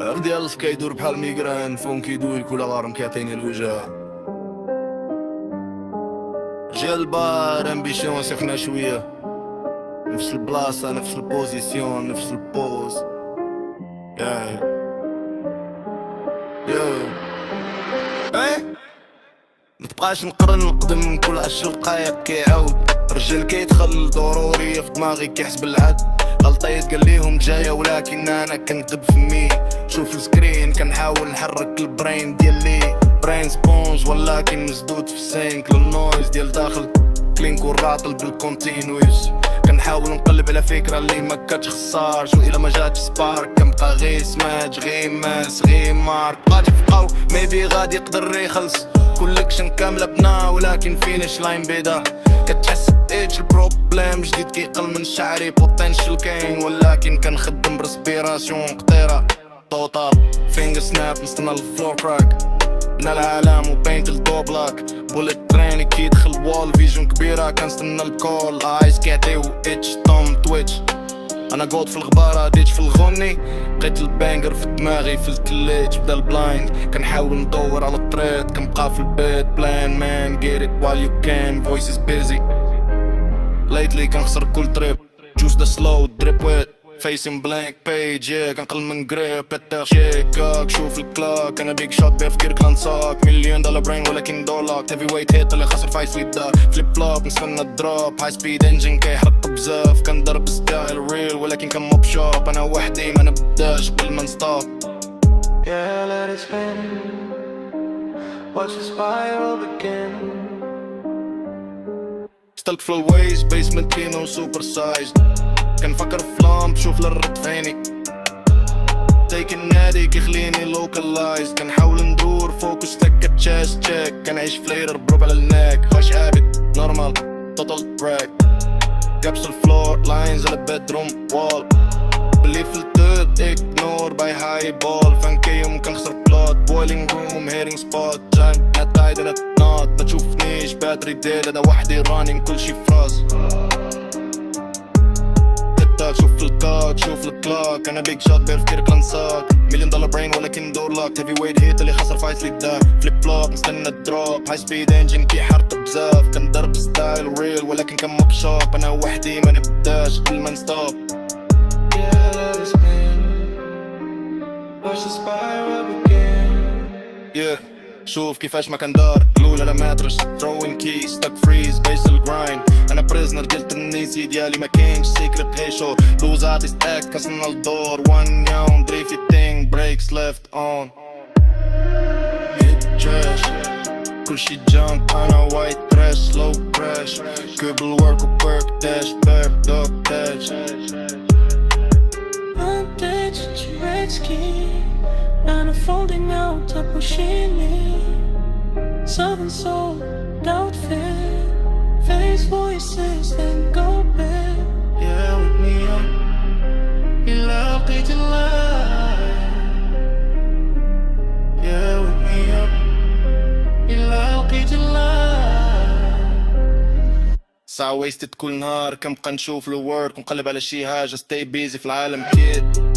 عرضي ألف كيدور بحال ميغران فون كيدوي كل غارم كيعطيني الوجع. رجال البار امبيسيون سخنا شوية، نفس البلاصة نفس البوزيسيون نفس البوز. متبقاش نقرن نقدم كل 10 دقايق كيعاود. رجل كيدخل ضرورية في دماغي كيحسب العد. غلطيت قال ليهم جاية ولكن انا كنكذب فمي. شوف السكرين كنحاول نحرك البرين ديالي، برين سبونج ولكن مسدود في السينك. للنويز ديال داخل كلينك والراطل بالكونتينويس. كنحاول نقلب على فكرة اللي ما كاتش خسارش، وإلا ما جاتش سبارك كنبقى غي سماج غي ماس غي مارك. غادي فقاو ميبي غادي يقدر يخلص كولكشن كاملة بنا، ولكن فينيش لاين بيضا. كتحس بإيش البروبليم جديد كيقل من شعري بوتنشل كاين، ولكن كنخدم برسبيراسيون قطيرة توتال فينجر سناب. نستنى الفلور كراك من العالم وبينت الدوبلاك. بوليت تريني كيدخل وول فيجن كبيرة. كنستنى الكول ايس كيعطيو اتش توم تويتش. انا قود في الغبارة ديتش في الغني. بقيت البانجر في دماغي في الكليتش بدا البلايند. كنحاول ندور على الطريق كنبقى في البيت بلان مان get it while you can voice is busy lately. كنخسر كل تريب juice the slow drip wet facing blank page yeah. كنقل من قريب بتاخ شيكاك شوف الكلاك. انا بيك شوت بفكر كلانساك $1,000,000 brain ولكن دولار هيفي ويت هيت اللي خسر فايس في الدار. فليب فلوب نستنى الدروب هاي سبيد انجن كيحرق بزاف. كنضرب ستايل ريل ولكن كموب شوب. انا وحدي ما نبداش قبل ما نستوب. Yeah, let it spin. Watch it spiral begin. ستلك في الويز بيسمنت كينو سوبر سايزد. كنفكر في لامب شوف للرد فيني. تيك النادي كيخليني لوكالايز. كنحاول ندور فوكس تك تشيست تشيك. كنعيش فليرر بروب على الناك. خاش ابد نورمال توتال براك. كابس الفلور لاينز على بيدروم وول. بلي في التوت اكنور باي هاي بول. فانكيوم كنخسر بلوت بويلينج روم هيرينج سبوت. جاين نت تايد نت نوت ما تشوفنيش باتري ديل. انا وحدي رانين كل شي فراس. شوف الكاك شوف الكلاك. انا بيك شوت بفكر كلانساك $1,000,000 brain ولكن دور لاك. هيفي ويت هيت اللي خسر فايت لي الدار. فليب فلوب نستنى الدروب هاي سبيد انجن كيحرق بزاف. كنضرب ستايل ريل ولكن كموب شوب. انا وحدي ما نبداش قبل ما نستوب. Yeah, let it spin. Watch the spiral begin. yeah. شوف كيفاش ما كان دار قلول على ماترس throwing keys stuck freeze base الجرايند. انا بريزنر ديال التنيسي ديالي ما كاينش سيكريت هيشو. لوزاتي ستاك كسرنا الدور 1 يوم دريفي thing breaks left on hit trash. كلشي جامب انا وايت تراش سلو كراش. كوبل ورك وبيرك داش بيرك دوغ داش. Vantage Turetsky. Unfolding out a pushini. Southern soul outfit. Face voices then go back. Yeah, with me up. You love it in life. Yeah, with me up. You love it in life. ساعة ويستد كل نهار كنبقى نشوف الورك ونقلب على شي حاجة stay busy في العالم كيد.